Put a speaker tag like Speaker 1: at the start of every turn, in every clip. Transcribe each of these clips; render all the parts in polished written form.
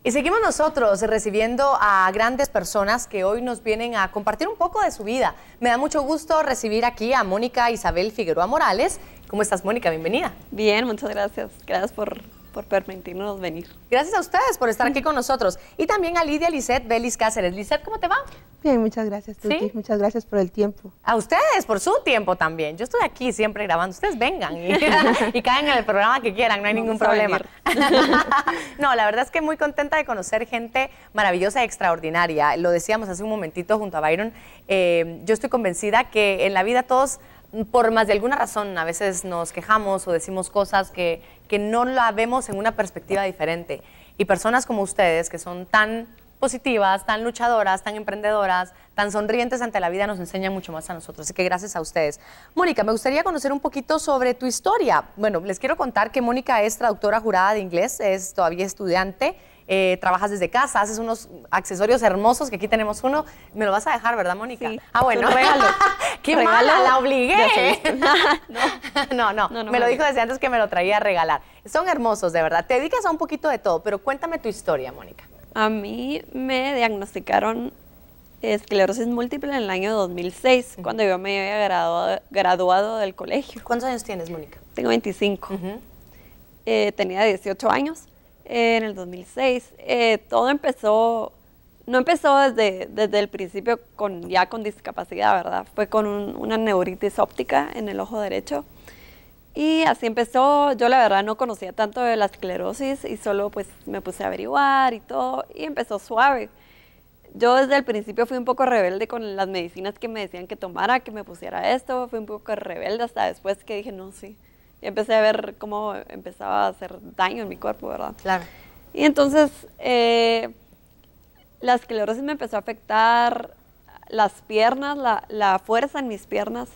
Speaker 1: Y seguimos nosotros recibiendo a grandes personas que hoy nos vienen a compartir un poco de su vida. Me da mucho gusto recibir aquí a Mónica Isabel Figueroa Morales. ¿Cómo estás, Mónica? Bienvenida.
Speaker 2: Bien, muchas gracias. Gracias por permitirnos venir.
Speaker 1: Gracias a ustedes por estar aquí con nosotros. Y también a Lidia Lisette Vélez Cáceres. Lisette, ¿cómo te va?
Speaker 3: Bien, muchas gracias, Tuti. ¿Sí? Muchas gracias por el tiempo.
Speaker 1: A ustedes, por su tiempo también. Yo estoy aquí siempre grabando. Ustedes vengan y caen en el programa que quieran, no hay ningún problema. No, la verdad es que muy contenta de conocer gente maravillosa y extraordinaria. Lo decíamos hace un momentito junto a Byron. Yo estoy convencida que en la vida todos, por más de alguna razón, a veces nos quejamos o decimos cosas que no la vemos en una perspectiva diferente. Y personas como ustedes, que son tan positivas, tan luchadoras, tan emprendedoras, tan sonrientes ante la vida, nos enseñan mucho más a nosotros. Así que gracias a ustedes. Mónica, me gustaría conocer un poquito sobre tu historia. Bueno, les quiero contar que Mónica es traductora jurada de inglés, es todavía estudiante, trabajas desde casa, haces unos accesorios hermosos, que aquí tenemos uno. Me lo vas a dejar, ¿verdad, Mónica?
Speaker 2: Sí.
Speaker 1: Ah, bueno.
Speaker 2: Regalo.
Speaker 1: ¡Qué mala! ¡La obligué! No, me lo dijo desde antes que me lo traía a regalar. Son hermosos, de verdad. Te dedicas a un poquito de todo, pero cuéntame tu historia, Mónica.
Speaker 2: A mí me diagnosticaron esclerosis múltiple en el año 2006, cuando yo me había graduado del colegio.
Speaker 1: ¿Cuántos años tienes, Mónica?
Speaker 2: Tengo 25. Tenía 18 años en el 2006. Todo empezó, no empezó desde el principio ya con discapacidad, ¿verdad? Fue con una neuritis óptica en el ojo derecho. Y así empezó. Yo la verdad no conocía tanto de la esclerosis y solo pues me puse a averiguar y todo, y empezó suave. Yo desde el principio fui un poco rebelde con las medicinas que me decían que tomara, que me pusiera esto, fui un poco rebelde hasta después que dije, no, sí. Y empecé a ver cómo empezaba a hacer daño en mi cuerpo, ¿verdad?
Speaker 1: Claro.
Speaker 2: Y entonces la esclerosis me empezó a afectar las piernas, la fuerza en mis piernas,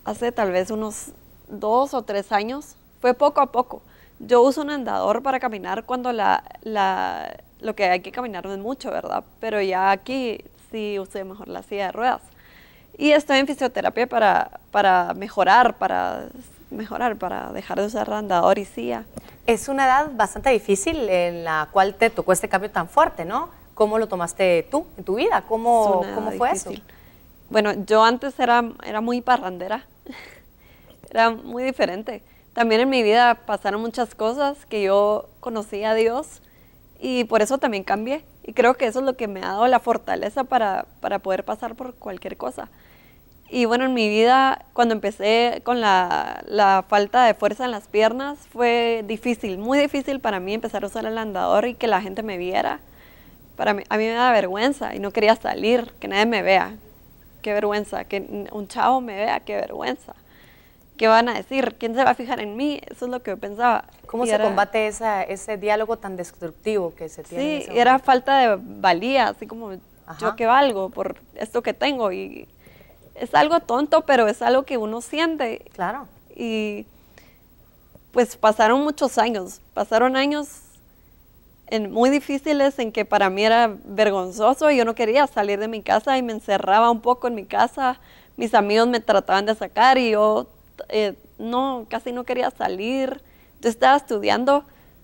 Speaker 2: hace tal vez unos 2 o 3 años. Fue poco a poco. Yo uso un andador para caminar cuando lo que hay que caminar no es mucho, ¿verdad? Pero ya aquí sí usé mejor la silla de ruedas. Y estoy en fisioterapia para mejorar, para dejar de usar andador y silla.
Speaker 1: Es una edad bastante difícil en la cual te tocó este cambio tan fuerte, ¿no? ¿Cómo lo tomaste tú en tu vida? ¿Cómo fue eso?
Speaker 2: Bueno, yo antes era muy parrandera. Era muy diferente. También en mi vida pasaron muchas cosas que yo conocí a Dios y por eso también cambié. Y creo que eso es lo que me ha dado la fortaleza para poder pasar por cualquier cosa. Y bueno, en mi vida, cuando empecé con la falta de fuerza en las piernas, fue difícil, muy difícil para mí empezar a usar el andador y que la gente me viera. A mí me da vergüenza y no quería salir, que nadie me vea. Qué vergüenza, que un chavo me vea, qué vergüenza. ¿Qué van a decir? ¿Quién se va a fijar en mí? Eso es lo que yo pensaba.
Speaker 1: ¿Cómo se combate ese diálogo tan destructivo que se tiene?
Speaker 2: Sí, era falta de valía, así como yo qué valgo por esto que tengo. Y es algo tonto, pero es algo que uno siente.
Speaker 1: Claro.
Speaker 2: Y pues pasaron muchos años. Pasaron años muy difíciles en que para mí era vergonzoso. Yo no quería salir de mi casa y me encerraba un poco en mi casa. Mis amigos me trataban de sacar y yo casi no quería salir. Yo estaba estudiando,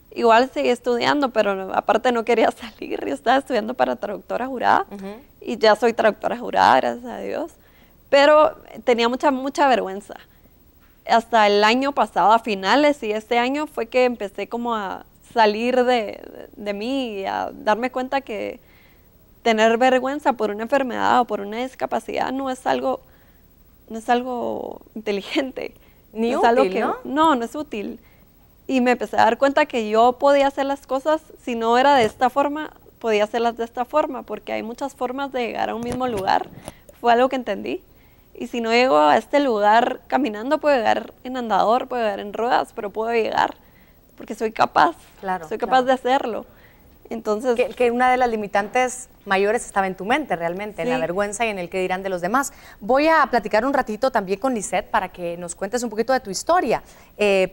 Speaker 2: igual seguí estudiando, pero aparte no quería salir. Yo estaba estudiando para traductora jurada y ya soy traductora jurada, gracias a Dios. Pero tenía mucha vergüenza. Hasta el año pasado, a finales, y este año fue que empecé como a salir de mí y a darme cuenta que tener vergüenza por una enfermedad o por una discapacidad no es algo inteligente.
Speaker 1: Ni
Speaker 2: es
Speaker 1: útil,
Speaker 2: algo que,
Speaker 1: ¿no?
Speaker 2: No es útil. Y me empecé a dar cuenta que yo podía hacer las cosas, si no era de esta forma, podía hacerlas de esta forma, porque hay muchas formas de llegar a un mismo lugar. Fue algo que entendí. Y si no llego a este lugar caminando, puedo llegar en andador, puedo llegar en ruedas, pero puedo llegar porque soy capaz.
Speaker 1: Claro,
Speaker 2: soy capaz de hacerlo. Entonces,
Speaker 1: que una de las limitantes mayores estaba en tu mente realmente, en la vergüenza y en el qué dirán de los demás. Voy a platicar un ratito también con Lisette para que nos cuentes un poquito de tu historia.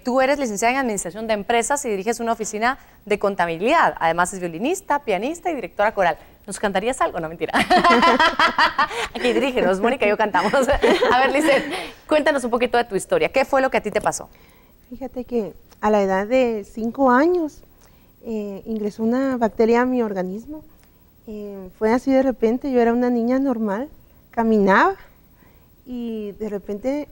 Speaker 1: Tú eres licenciada en Administración de Empresas y diriges una oficina de contabilidad. Además es violinista, pianista y directora coral. ¿Nos cantarías algo? No, mentira. Aquí dirígenos, Mónica y yo cantamos. A ver, Lisette, cuéntanos un poquito de tu historia. ¿Qué fue lo que a ti te pasó?
Speaker 3: Fíjate que a la edad de 5 años ingresó una bacteria a mi organismo. Fue así de repente, yo era una niña normal, caminaba y de repente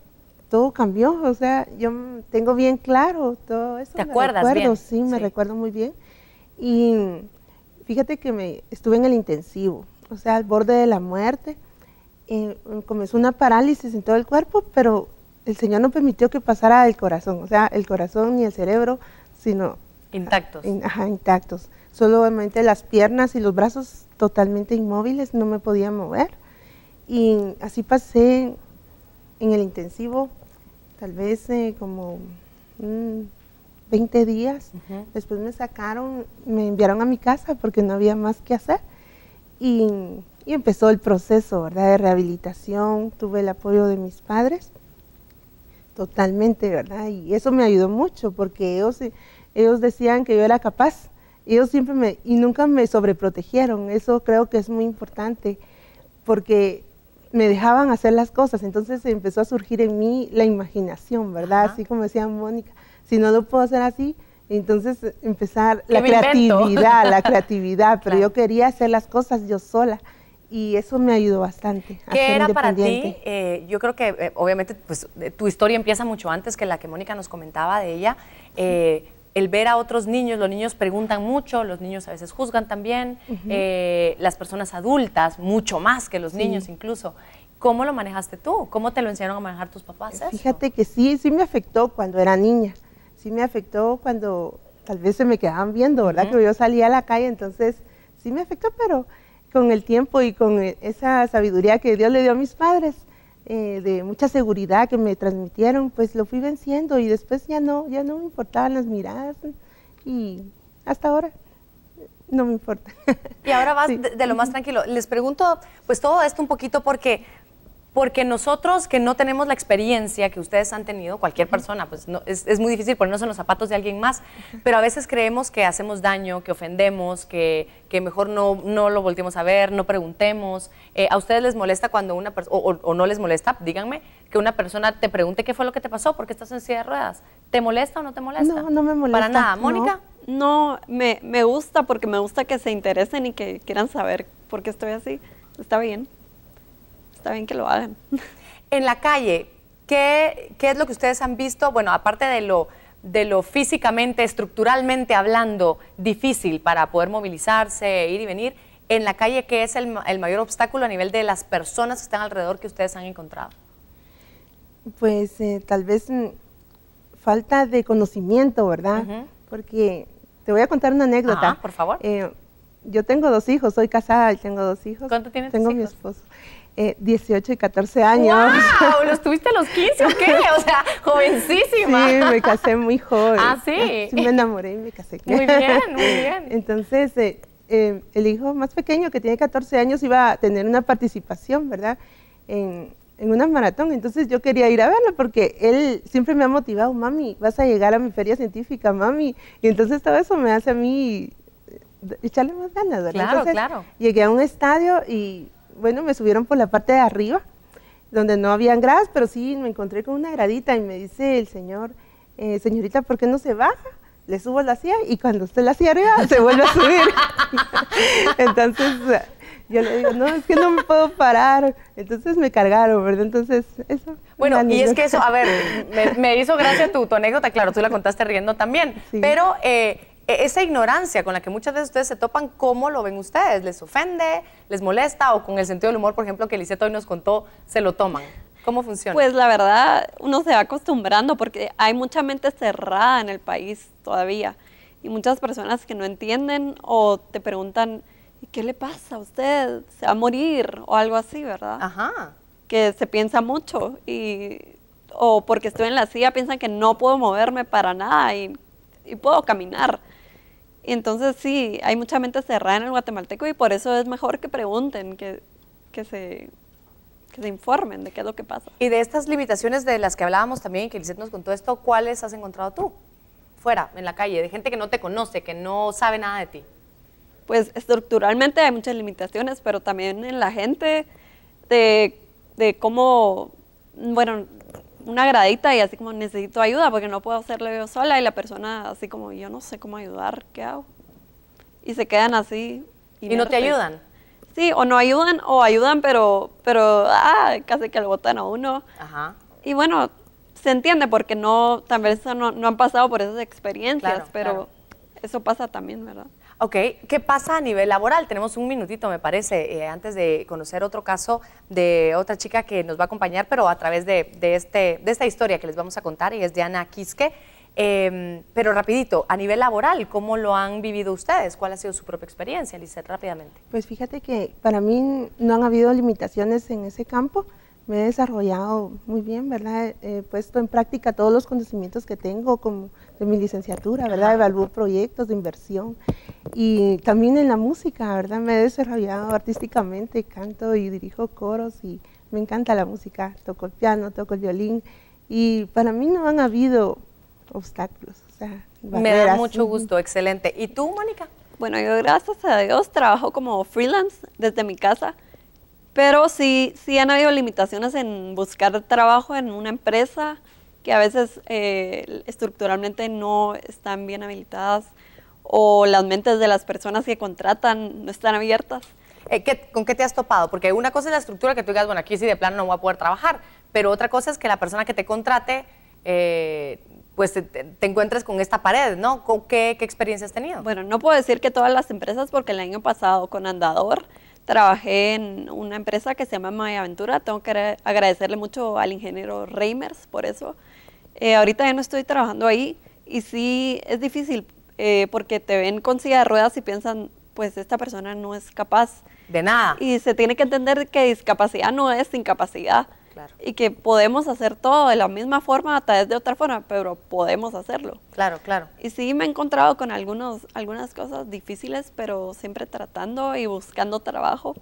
Speaker 3: todo cambió, o sea, yo tengo bien claro todo eso.
Speaker 1: ¿Te acuerdas bien?
Speaker 3: Sí, me recuerdo muy bien. Y fíjate que estuve en el intensivo, o sea, al borde de la muerte. Comenzó una parálisis en todo el cuerpo, pero el Señor no permitió que pasara el corazón, o sea, el corazón ni el cerebro, sino...
Speaker 1: Intactos.
Speaker 3: Intactos. Solamente las piernas y los brazos totalmente inmóviles, no me podía mover. Y así pasé en el intensivo, tal vez como 20 días. Después me sacaron, me enviaron a mi casa porque no había más que hacer. Y empezó el proceso, ¿verdad?, de rehabilitación. Tuve el apoyo de mis padres, totalmente, ¿verdad? Y eso me ayudó mucho porque ellos decían que yo era capaz. Ellos siempre y nunca me sobreprotegieron. Eso creo que es muy importante porque me dejaban hacer las cosas. Entonces empezó a surgir en mí la imaginación, ¿verdad? Así como decía Mónica, si no lo puedo hacer así, entonces empezar la creatividad, pero yo quería hacer las cosas yo sola. Y eso me ayudó bastante.
Speaker 1: ¿Qué era para ti? Yo creo que obviamente pues, tu historia empieza mucho antes que la que Mónica nos comentaba de ella. El ver a otros niños, los niños preguntan mucho, los niños a veces juzgan también, las personas adultas, mucho más que los niños incluso. ¿Cómo lo manejaste tú? ¿Cómo te lo enseñaron a manejar tus papás?
Speaker 3: Fíjate que sí me afectó cuando era niña. Sí me afectó cuando tal vez se me quedaban viendo, ¿verdad? Que yo salía a la calle, entonces sí me afectó, pero con el tiempo y con esa sabiduría que Dios le dio a mis padres, de mucha seguridad que me transmitieron, pues lo fui venciendo y después ya no me importaban las miradas y hasta ahora no me importa.
Speaker 1: Y ahora vas de lo más tranquilo. Les pregunto pues todo esto un poquito porque nosotros que no tenemos la experiencia que ustedes han tenido, cualquier persona, pues no, es muy difícil ponernos en los zapatos de alguien más, pero a veces creemos que hacemos daño, que ofendemos, que mejor no lo volteemos a ver, no preguntemos. ¿A ustedes les molesta cuando una persona, o no les molesta, díganme, que una persona te pregunte qué fue lo que te pasó, por qué estás en silla de ruedas? ¿Te molesta o no te molesta?
Speaker 3: No, no me molesta.
Speaker 1: ¿Para nada? ¿Mónica?
Speaker 2: No, me gusta porque me gusta que se interesen y que quieran saber por qué estoy así. Está bien. Está bien que lo hagan.
Speaker 1: En la calle, ¿qué es lo que ustedes han visto? Bueno, aparte de lo físicamente, estructuralmente hablando, difícil para poder movilizarse, ir y venir, en la calle, ¿qué es el mayor obstáculo a nivel de las personas que están alrededor que ustedes han encontrado?
Speaker 3: Pues tal vez falta de conocimiento, ¿verdad? Porque te voy a contar una anécdota.
Speaker 1: Por favor.
Speaker 3: Yo tengo 2 hijos, soy casada y tengo 2 hijos.
Speaker 1: ¿Cuánto tienes
Speaker 3: Tengo
Speaker 1: tus
Speaker 3: mi
Speaker 1: hijos?
Speaker 3: esposo. 18 y 14 años.
Speaker 1: ¡Wow! ¿Los tuviste a los 15 o qué? O sea, jovencísima.
Speaker 3: Sí, me casé muy joven.
Speaker 1: ¿Ah, sí?
Speaker 3: Sí, me enamoré y me casé.
Speaker 1: Muy bien, muy bien.
Speaker 3: Entonces, el hijo más pequeño, que tiene 14 años, iba a tener una participación, ¿verdad?, en una maratón. Entonces yo quería ir a verlo porque él siempre me ha motivado, mami, vas a llegar a mi feria científica, mami. Y entonces todo eso me hace a mí echarle más ganas, ¿verdad?
Speaker 1: Claro,
Speaker 3: entonces,
Speaker 1: claro.
Speaker 3: Llegué a un estadio y bueno, me subieron por la parte de arriba, donde no habían gradas, pero sí me encontré con una gradita y me dice el señor, señorita, ¿por qué no se baja? Le subo la silla y cuando esté la silla arriba se vuelve a subir. Entonces yo le digo, no, es que no me puedo parar. Entonces me cargaron, ¿verdad? Entonces eso.
Speaker 1: Bueno, y es que eso, a ver, me hizo gracia tu anécdota, claro, tú la contaste riendo también,
Speaker 3: Sí.
Speaker 1: pero esa ignorancia con la que muchas veces ustedes se topan, ¿cómo lo ven ustedes? ¿Les ofende? ¿Les molesta? ¿O con el sentido del humor, por ejemplo, que Lisette hoy nos contó, se lo toman? ¿Cómo funciona?
Speaker 2: Pues la verdad, uno se va acostumbrando porque hay mucha mente cerrada en el país todavía y muchas personas que no entienden o te preguntan, ¿y qué le pasa a usted? ¿Se va a morir? O algo así, ¿verdad?
Speaker 1: Ajá.
Speaker 2: Que se piensa mucho o porque estoy en la silla piensan que no puedo moverme para nada y puedo caminar. Y entonces sí, hay mucha mente cerrada en el guatemalteco y por eso es mejor que pregunten, que se informen de qué es lo que pasa.
Speaker 1: Y de estas limitaciones de las que hablábamos también, que Lisette nos contó esto, ¿cuáles has encontrado tú? Fuera, en la calle, de gente que no te conoce, que no sabe nada de ti.
Speaker 2: Pues estructuralmente hay muchas limitaciones, pero también en la gente de cómo, bueno, una gradita y así como necesito ayuda porque no puedo hacerlo yo sola y la persona así como yo no sé cómo ayudar, ¿qué hago? y se quedan así.
Speaker 1: ¿Y no te ayudan?
Speaker 2: Sí, o no ayudan, o ayudan, pero casi que lo botan a uno.
Speaker 1: Ajá.
Speaker 2: Y bueno, se entiende porque tal vez no han pasado por esas experiencias,
Speaker 1: Claro,
Speaker 2: pero
Speaker 1: claro.
Speaker 2: eso pasa también, ¿verdad?
Speaker 1: Ok, ¿qué pasa a nivel laboral? Tenemos un minutito, me parece, antes de conocer otro caso de otra chica que nos va a acompañar, pero a través de esta historia que les vamos a contar, y es Diana Quisque. Pero rapidito, a nivel laboral, ¿cómo lo han vivido ustedes? ¿Cuál ha sido su propia experiencia, Lisette, rápidamente?
Speaker 3: Pues fíjate que para mí no han habido limitaciones en ese campo. Me he desarrollado muy bien, ¿verdad? He puesto en práctica todos los conocimientos que tengo como de mi licenciatura, ¿verdad? Evalúo proyectos de inversión y también en la música, ¿verdad? Me he desarrollado artísticamente, canto y dirijo coros y me encanta la música. Toco el piano, toco el violín y para mí no han habido obstáculos, o sea,
Speaker 1: Me da mucho gusto, excelente. ¿Y tú, Mónica?
Speaker 2: Bueno, yo gracias a Dios trabajo como freelance desde mi casa, pero sí han habido limitaciones en buscar trabajo en una empresa que a veces estructuralmente no están bien habilitadas o las mentes de las personas que contratan no están abiertas.
Speaker 1: ¿Con qué te has topado? Porque una cosa es la estructura, que tú digas, bueno, aquí sí de plano no voy a poder trabajar, pero otra cosa es que la persona que te contrate, pues te encuentres con esta pared, ¿no? ¿Qué experiencia has tenido?
Speaker 2: Bueno, no puedo decir que todas las empresas, porque el año pasado con Andador trabajé en una empresa que se llama Mayaventura. Tengo que agradecerle mucho al ingeniero Reimers por eso. Ahorita ya no estoy trabajando ahí y sí es difícil porque te ven con silla de ruedas y piensan, pues esta persona no es capaz.
Speaker 1: De nada.
Speaker 2: Y se tiene que entender que discapacidad no es incapacidad.
Speaker 1: Claro.
Speaker 2: Y que podemos hacer todo de la misma forma, tal vez de otra forma, pero podemos hacerlo.
Speaker 1: Claro, claro.
Speaker 2: Y sí me he encontrado con algunas cosas difíciles, pero siempre tratando y buscando trabajo.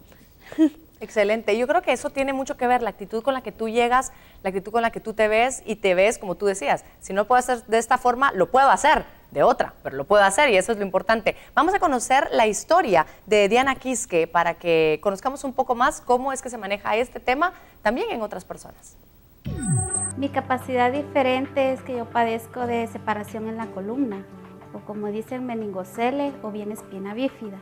Speaker 1: Excelente. Yo creo que eso tiene mucho que ver, la actitud con la que tú llegas, la actitud con la que tú te ves y te ves, como tú decías, si no puedo hacer de esta forma, lo puedo hacer de otra, pero lo puedo hacer y eso es lo importante. Vamos a conocer la historia de Diana Quisque para que conozcamos un poco más cómo es que se maneja este tema también en otras personas.
Speaker 4: Mi capacidad diferente es que yo padezco de separación en la columna, o como dicen meningocele o bien espina bífida.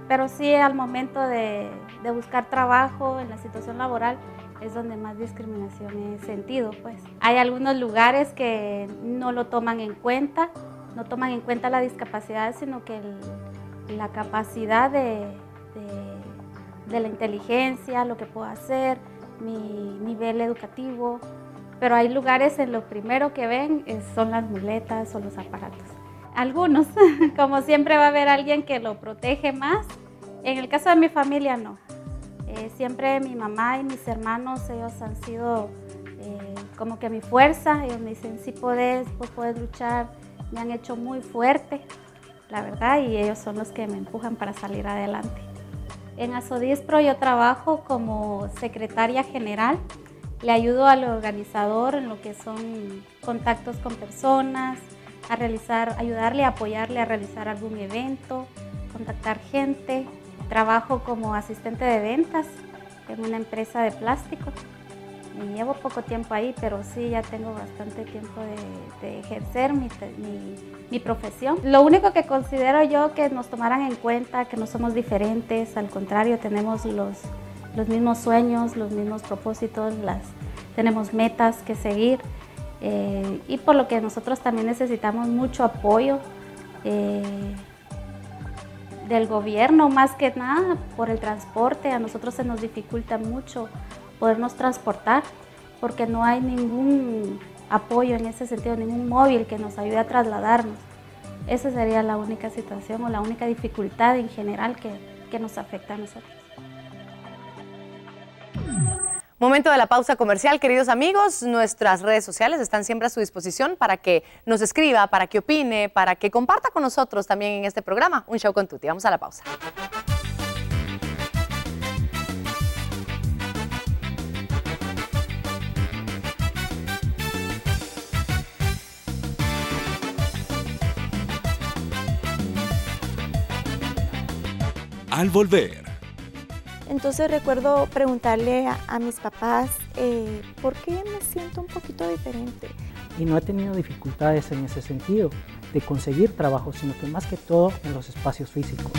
Speaker 4: Pero sí, al momento de buscar trabajo en la situación laboral es donde más discriminación he sentido, pues. Hay algunos lugares que no lo toman en cuenta, no toman en cuenta la discapacidad, sino que la capacidad de la inteligencia, lo que puedo hacer, mi nivel educativo. Pero hay lugares en lo primero que ven son las muletas o los aparatos. Algunos, como siempre va a haber alguien que lo protege más. En el caso de mi familia no. Siempre mi mamá y mis hermanos, ellos han sido como que mi fuerza. Ellos me dicen, sí podés, vos podés luchar. Me han hecho muy fuerte, la verdad, y ellos son los que me empujan para salir adelante. En Asodispro yo trabajo como secretaria general. Le ayudo al organizador en lo que son contactos con personas, ayudarle, apoyarle a realizar algún evento, contactar gente. Trabajo como asistente de ventas en una empresa de plástico. Y llevo poco tiempo ahí, pero sí ya tengo bastante tiempo de ejercer mi profesión. Lo único que considero yo que nos tomaran en cuenta, que no somos diferentes, al contrario, tenemos los mismos sueños, los mismos propósitos, tenemos metas que seguir y por lo que nosotros también necesitamos mucho apoyo del gobierno, más que nada por el transporte. A nosotros se nos dificulta mucho podernos transportar porque no hay ningún apoyo en ese sentido, ningún móvil que nos ayude a trasladarnos. Esa sería la única situación o la única dificultad en general que nos afecta a nosotros.
Speaker 1: Momento de la pausa comercial, queridos amigos. Nuestras redes sociales están siempre a su disposición para que nos escriba, para que opine, para que comparta con nosotros también en este programa, Un Show con Tuti. Vamos a la pausa.
Speaker 5: Al volver.
Speaker 6: Entonces recuerdo preguntarle a mis papás, ¿por qué me siento un poquito diferente?
Speaker 7: Y no he tenido dificultades en ese sentido. de conseguir trabajo, sino que más que todo en los espacios físicos.